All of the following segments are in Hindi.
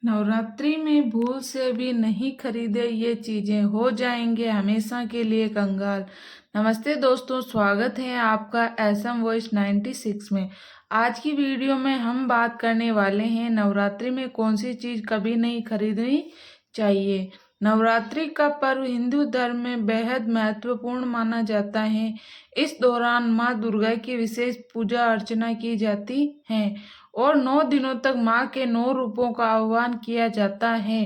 नवरात्रि में भूल से भी नहीं खरीदे ये चीजें, हो जाएंगे हमेशा के लिए कंगाल। नमस्ते दोस्तों, स्वागत है आपका एसएम वॉइस 96 में। आज की वीडियो में हम बात करने वाले हैं नवरात्रि में कौन सी चीज कभी नहीं खरीदनी चाहिए। नवरात्रि का पर्व हिंदू धर्म में बेहद महत्वपूर्ण माना जाता है। इस दौरान माँ दुर्गा की विशेष पूजा अर्चना की जाती है और 9 दिनों तक माँ के 9 रूपों का आह्वान किया जाता है।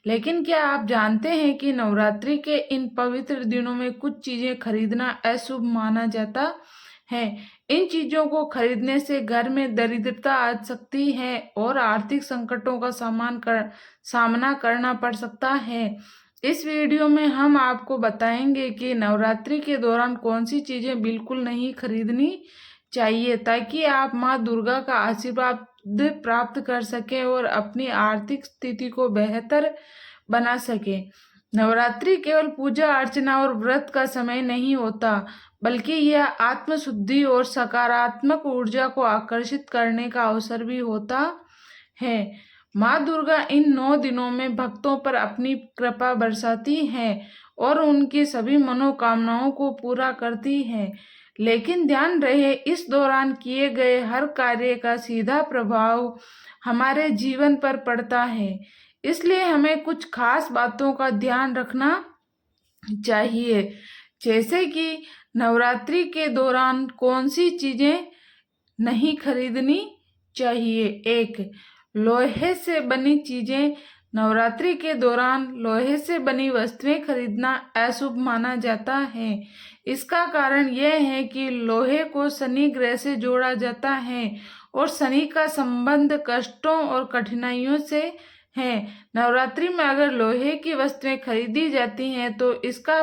लेकिन क्या आप जानते हैं कि नवरात्रि के इन पवित्र दिनों में कुछ चीजें खरीदना अशुभ माना जाता है। इन चीजों को खरीदने से घर में दरिद्रता आ सकती है और आर्थिक संकटों का सामना करना पड़ सकता है। इस वीडियो में हम आपको बताएंगे कि नवरात्रि के दौरान कौन सी चीजें बिल्कुल नहीं खरीदनी चाहिए ताकि आप माँ दुर्गा का आशीर्वाद प्राप्त कर सकें और अपनी आर्थिक स्थिति को बेहतर बना सकें। नवरात्रि केवल पूजा अर्चना और व्रत का समय नहीं होता, बल्कि यह आत्मशुद्धि और सकारात्मक ऊर्जा को आकर्षित करने का अवसर भी होता है। माँ दुर्गा इन 9 दिनों में भक्तों पर अपनी कृपा बरसाती है और उनकी सभी मनोकामनाओं को पूरा करती है। लेकिन ध्यान रहे, इस दौरान किए गए हर कार्य का सीधा प्रभाव हमारे जीवन पर पड़ता है, इसलिए हमें कुछ खास बातों का ध्यान रखना चाहिए। जैसे कि नवरात्रि के दौरान कौन सी चीजें नहीं खरीदनी चाहिए। 1, लोहे से बनी चीजें। नवरात्रि के दौरान लोहे से बनी वस्तुएं खरीदना अशुभ माना जाता है। इसका कारण यह है कि लोहे को शनि ग्रह से जोड़ा जाता है और शनि का संबंध कष्टों और कठिनाइयों से है। नवरात्रि में अगर लोहे की वस्तुएं खरीदी जाती हैं तो इसका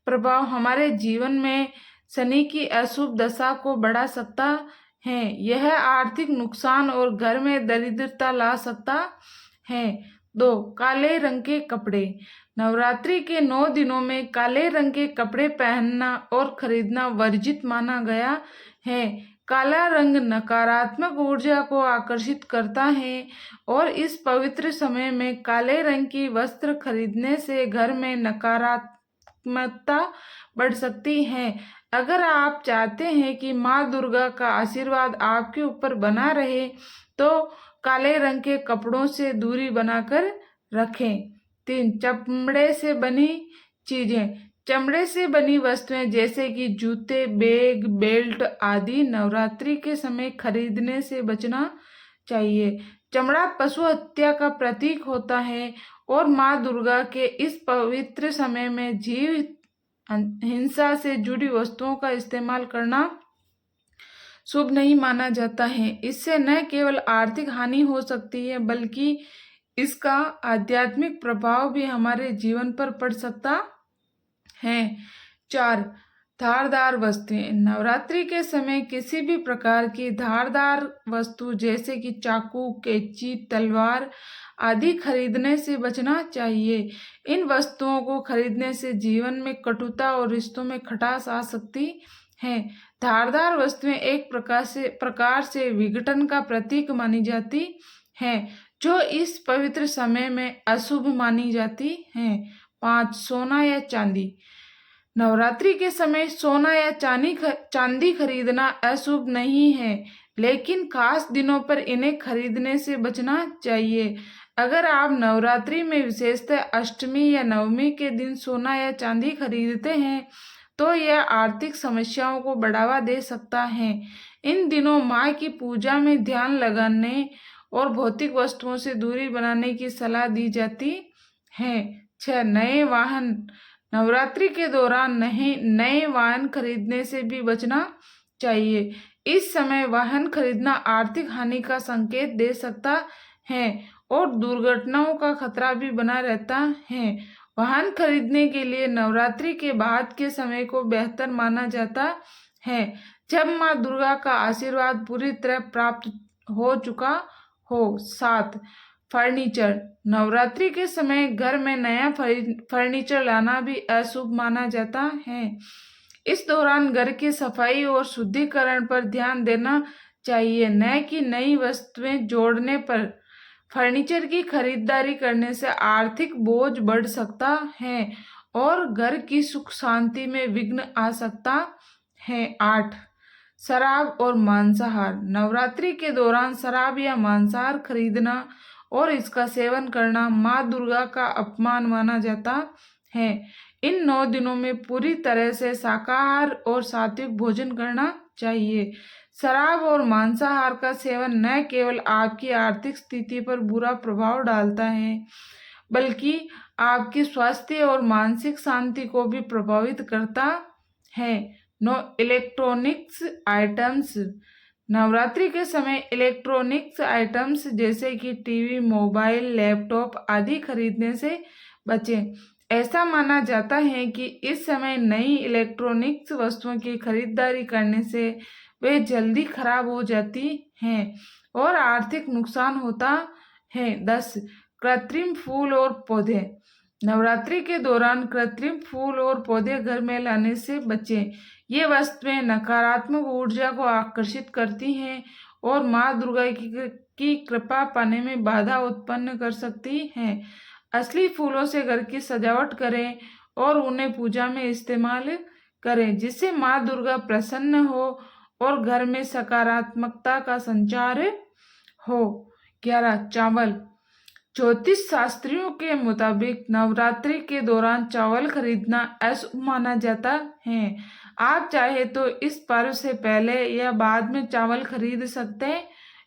प्रभाव हमारे जीवन में शनि की अशुभ दशा को बढ़ा सकता है। यह आर्थिक नुकसान और घर में दरिद्रता ला सकता है। 2, काले रंग के कपड़े। नवरात्रि के 9 दिनों में काले रंग के कपड़े पहनना और खरीदना वर्जित माना गया है। काला रंग नकारात्मक ऊर्जा को आकर्षित करता है और इस पवित्र समय में काले रंग की वस्त्र खरीदने से घर में नकारात्मकता बढ़ सकती है। अगर आप चाहते हैं कि माँ दुर्गा का आशीर्वाद आपके ऊपर बना रहे तो काले रंग के कपड़ों से दूरी बनाकर रखें। 3, चमड़े से बनी चीजें। चमड़े से बनी वस्तुएं जैसे कि जूते, बैग, बेल्ट आदि नवरात्रि के समय खरीदने से बचना चाहिए। चमड़ा पशु हत्या का प्रतीक होता है और माँ दुर्गा के इस पवित्र समय में जीव हिंसा से जुड़ी वस्तुओं का इस्तेमाल करना शुभ नहीं माना जाता है। इससे न केवल आर्थिक हानि हो सकती है, बल्कि इसका आध्यात्मिक प्रभाव भी हमारे जीवन पर पड़ सकता है। 4, धारदार वस्तुएं। नवरात्रि के समय किसी भी प्रकार की धारदार वस्तु जैसे कि चाकू, कैंची, तलवार आदि खरीदने से बचना चाहिए। इन वस्तुओं को खरीदने से जीवन में कटुता और रिश्तों में खटास आ सकती है। धारदार वस्तुएं एक प्रकार से विघटन का प्रतीक मानी जाती हैं, जो इस पवित्र समय में अशुभ मानी जाती हैं। 5, सोना या चांदी। नवरात्रि के समय सोना या चांदी खरीदना अशुभ नहीं है, लेकिन खास दिनों पर इन्हें खरीदने से बचना चाहिए। अगर आप नवरात्रि में विशेषतः अष्टमी या नवमी के दिन सोना या चांदी खरीदते हैं तो यह आर्थिक समस्याओं को बढ़ावा दे सकता है। इन दिनों माँ की पूजा में ध्यान लगाने और भौतिक वस्तुओं से दूरी बनाने की सलाह दी जाती है। 6, नए वाहन। नवरात्रि के दौरान नए वाहन खरीदने से भी बचना चाहिए। इस समय वाहन खरीदना आर्थिक हानि का संकेत दे सकता है और दुर्घटनाओं का खतरा भी बना रहता है। वाहन खरीदने के लिए नवरात्रि के बाद के समय को बेहतर माना जाता है, जब माँ दुर्गा का आशीर्वाद पूरी तरह प्राप्त हो चुका हो। 7, फर्नीचर। नवरात्रि के समय घर में नया फर्नीचर लाना भी अशुभ माना जाता है। इस दौरान घर की सफाई और शुद्धिकरण पर ध्यान देना चाहिए, न कि नई वस्तुएं जोड़ने पर। फर्नीचर की खरीदारी करने से आर्थिक बोझ बढ़ सकता है और घर की सुख शांति में विघ्न आ सकता है। 8, शराब और मांसाहार। नवरात्रि के दौरान शराब या मांसाहार खरीदना और इसका सेवन करना माँ दुर्गा का अपमान माना जाता है। इन 9 दिनों में पूरी तरह से शाकाहार और सात्विक भोजन करना चाहिए। शराब और मांसाहार का सेवन न केवल आपकी आर्थिक स्थिति पर बुरा प्रभाव डालता है, बल्कि आपकी स्वास्थ्य और मानसिक शांति को भी प्रभावित करता है। 9, इलेक्ट्रॉनिक्स आइटम्स। नवरात्रि के समय इलेक्ट्रॉनिक्स आइटम्स जैसे कि टीवी, मोबाइल, लैपटॉप आदि खरीदने से बचें। ऐसा माना जाता है कि इस समय नई इलेक्ट्रॉनिक्स वस्तुओं की खरीदारी करने से वे जल्दी खराब हो जाती हैं और आर्थिक नुकसान होता है। 10, कृत्रिम फूल और पौधे। नवरात्रि के दौरान कृत्रिम फूल और पौधे घर में लाने से बचें। ये वस्तुएं नकारात्मक ऊर्जा को आकर्षित करती हैं और माँ दुर्गा की कृपा पाने में बाधा उत्पन्न कर सकती हैं। असली फूलों से घर की सजावट करें और उन्हें पूजा में इस्तेमाल करें, जिससे माँ दुर्गा प्रसन्न हो और घर में सकारात्मकता का संचार हो। 11, चावल। ज्योतिष शास्त्रियों के मुताबिक नवरात्रि के दौरान चावल खरीदना अशुभ माना जाता है। आप चाहे तो इस पर्व से पहले या बाद में चावल खरीद सकते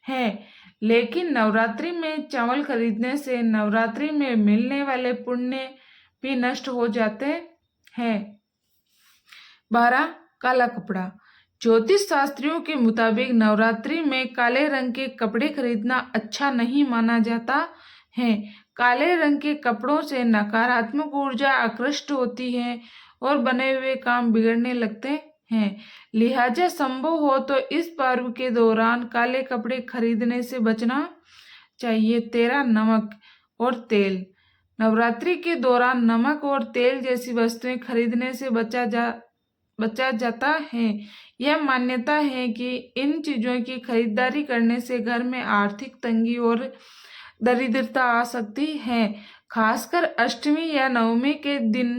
हैं, लेकिन नवरात्रि में चावल खरीदने से नवरात्रि में मिलने वाले पुण्य भी नष्ट हो जाते हैं। 12, काला कपड़ा। ज्योतिष शास्त्रियों के मुताबिक नवरात्रि में काले रंग के कपड़े खरीदना अच्छा नहीं माना जाता है। काले रंग के कपड़ों से नकारात्मक ऊर्जा आकृष्ट होती है और बने हुए काम बिगड़ने लगते हैं। लिहाजा संभव हो तो इस पर्व के दौरान काले कपड़े खरीदने से बचना चाहिए। 13, नमक और तेल। नवरात्रि के दौरान नमक और तेल जैसी वस्तुएं खरीदने से बचा जाता है। यह मान्यता है कि इन चीजों की खरीदारी करने से घर में आर्थिक तंगी और दरिद्रता आ सकती है। खासकर अष्टमी या नवमी के दिन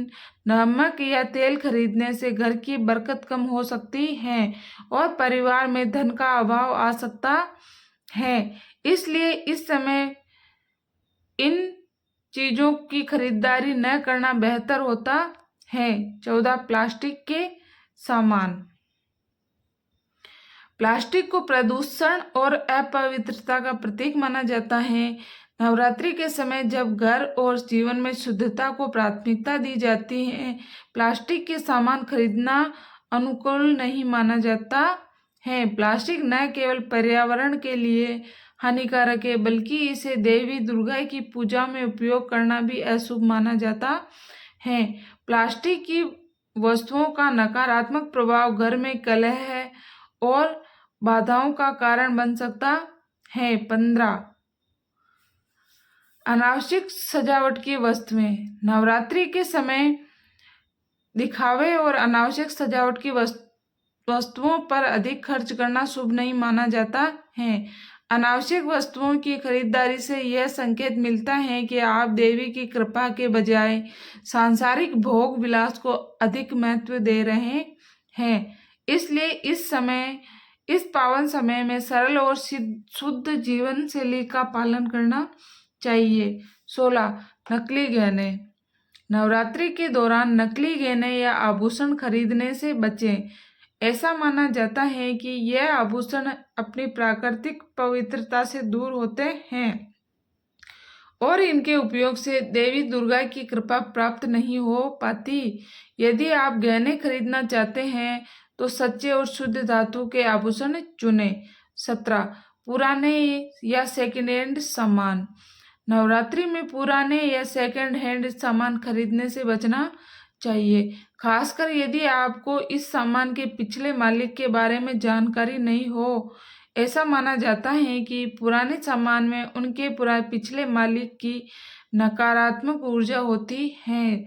नमक या तेल खरीदने से घर की बरकत कम हो सकती है और परिवार में धन का अभाव आ सकता है। इसलिए इस समय इन चीजों की खरीदारी न करना बेहतर होता है। 14, प्लास्टिक के सामान। प्लास्टिक को प्रदूषण और अपवित्रता का प्रतीक माना जाता है। नवरात्रि के समय जब घर और जीवन में शुद्धता को प्राथमिकता दी जाती है, प्लास्टिक के सामान खरीदना अनुकूल नहीं माना जाता है। प्लास्टिक न केवल पर्यावरण के लिए हानिकारक है, बल्कि इसे देवी दुर्गा की पूजा में उपयोग करना भी अशुभ माना जाता है। प्लास्टिक की वस्तुओं का नकारात्मक प्रभाव घर में कलह और बाधाओं का कारण बन सकता है। 15, अनावश्यक सजावट की वस्तुएं। नवरात्रि के समय दिखावे और अनावश्यक सजावट की वस्तुओं पर अधिक खर्च करना शुभ नहीं माना जाता है। अनावश्यक वस्तुओं की खरीदारी से यह संकेत मिलता है कि आप देवी की कृपा के बजाय सांसारिक भोग विलास को अधिक महत्व दे रहे हैं। इसलिए इस पावन समय में सरल और शुद्ध जीवन शैली का पालन करना चाहिए। 16, नकली गहने। नवरात्रि के दौरान नकली गहने या आभूषण खरीदने से बचें। ऐसा माना जाता है कि यह आभूषण अपनी प्राकृतिक पवित्रता से दूर होते हैं और इनके उपयोग से देवी दुर्गा की कृपा प्राप्त नहीं हो पाती। यदि आप गहने खरीदना चाहते हैं तो सच्चे और शुद्ध धातु के आभूषण चुनें। 17, पुराने या सेकंड हैंड सामान। नवरात्रि में पुराने या सेकंड हैंड सामान खरीदने से बचना चाहिए, खासकर यदि आपको इस सामान के पिछले मालिक के बारे में जानकारी नहीं हो। ऐसा माना जाता है कि पुराने सामान में उनके पिछले मालिक की नकारात्मक ऊर्जा होती है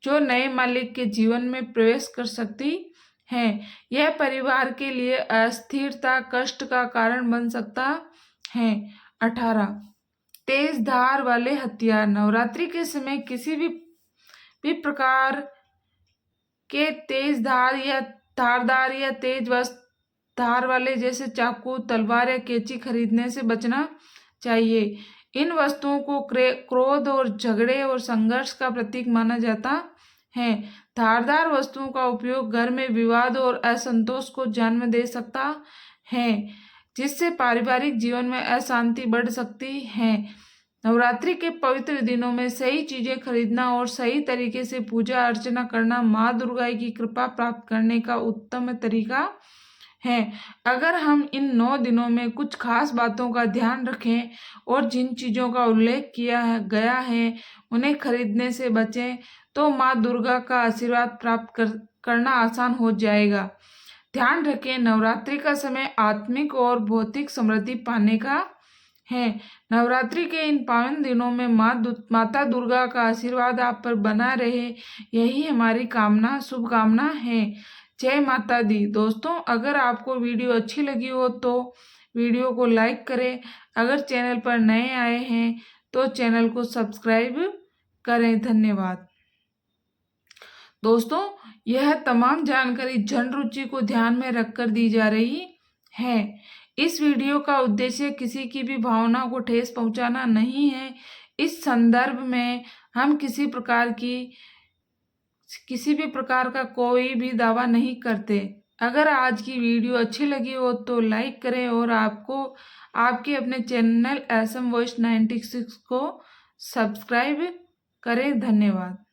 जो नए मालिक के जीवन में प्रवेश कर सकती है। यह परिवार के लिए अस्थिरता, कष्ट का कारण बन सकता है। 18, तेज धार वाले हथियार। नवरात्रि के समय किसी भी प्रकार के तेज धार या धारदार या तेज धार वाले जैसे चाकू, तलवार या कैंची खरीदने से बचना चाहिए। इन वस्तुओं को क्रोध और झगड़े और संघर्ष का प्रतीक माना जाता है। धारदार वस्तुओं का उपयोग घर में विवाद और असंतोष को जन्म दे सकता है, जिससे पारिवारिक जीवन में अशांति बढ़ सकती है। नवरात्रि के पवित्र दिनों में सही चीजें खरीदना और सही तरीके से पूजा अर्चना करना माँ दुर्गा की कृपा प्राप्त करने का उत्तम तरीका है। अगर हम इन 9 दिनों में कुछ खास बातों का ध्यान रखें और जिन चीजों का उल्लेख किया गया है उन्हें खरीदने से बचें, तो माँ दुर्गा का आशीर्वाद प्राप्त करना आसान हो जाएगा। ध्यान रखें, नवरात्रि का समय आत्मिक और भौतिक समृद्धि पाने का है। नवरात्रि के इन पावन दिनों में माता दुर्गा का आशीर्वाद आप पर बना रहे, यही हमारी शुभकामना है। जय माता दी। दोस्तों, अगर आपको वीडियो अच्छी लगी हो तो वीडियो को लाइक करें। अगर चैनल पर नए आए हैं तो चैनल को सब्सक्राइब करें। धन्यवाद। दोस्तों, यह तमाम जानकारी जन रुचि को ध्यान में रखकर दी जा रही है। इस वीडियो का उद्देश्य किसी की भी भावना को ठेस पहुंचाना नहीं है। इस संदर्भ में हम किसी भी प्रकार का कोई भी दावा नहीं करते। अगर आज की वीडियो अच्छी लगी हो तो लाइक करें और आपके अपने चैनल असम वॉइस 96 को सब्सक्राइब करें। धन्यवाद।